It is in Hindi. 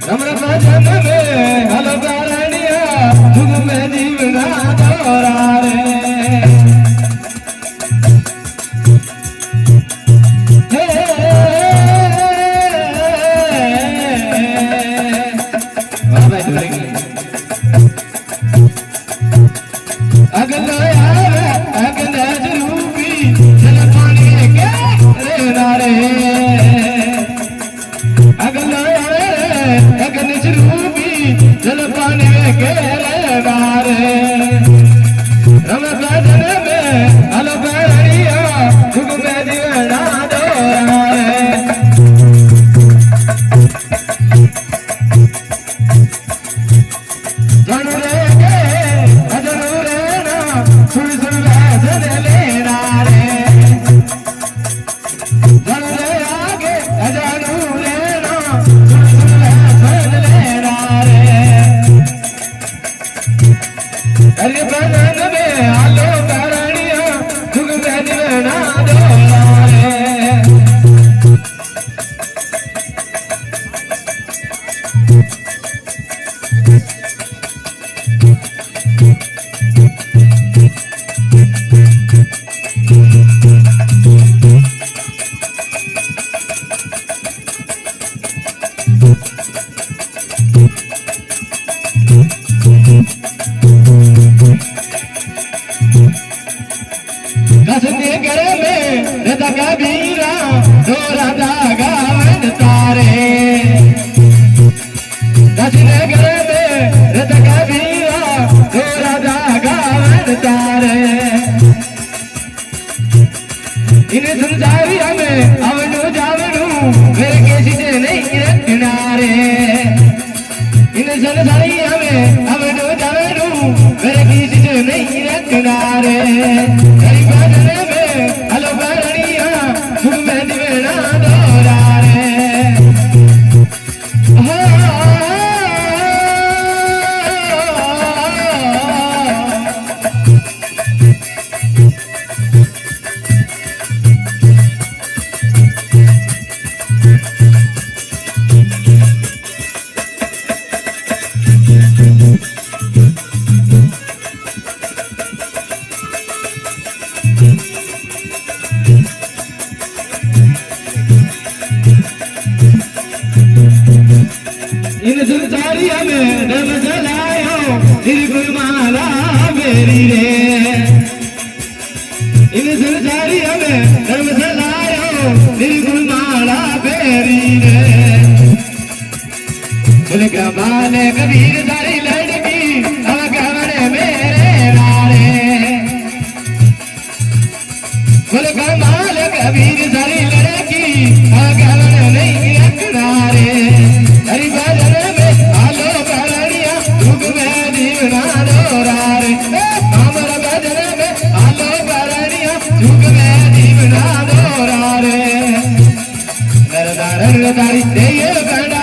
रमण भजन में हल करनिया जुग में जीवना दोरा रे अगला अगला रूपी जल पानी के रे नारे अगला अगन रूपी जल पानी के रे नारे रम भजन में हल करनिया जुग में जीवना दोरा रे सुन सुन भजन लेना रे जन रे आगे अजानू लेना सुन सुन भजन लेना रे अरे भजन में आलो करनिया जुग में जीवना दोरा रे कसने करे में रता कबीरा दोरा धागा वन तारे कसने करे में रता कबीरा दोरा धागा वन तारे इन संसारी हमें अवनु जावनु मेरे किसी से नहीं रखना रे इन संसारी हमें अवनु जावनु मेरे किसी से नहीं रखना रे हरि भजन में हलो करनिया जुग में जीवना दोरा रे इन संसारी में दम जलायो निर्गुण माला मेरी रे इन संसारी में दम जलायो निर्गुण माला मेरी रे बोले कमाल कबीर सारी लड़की अब कमरे मेरे नारे बोले कमाल कबीर सारी लड़की अब कमरे नहीं रखना रे हरि भजन में आलो करनिया जुग में जीवना दोरा रे हमर भजन में आलो करनिया जुग में जीवना दोरा रे नर नारायण तारी देय गण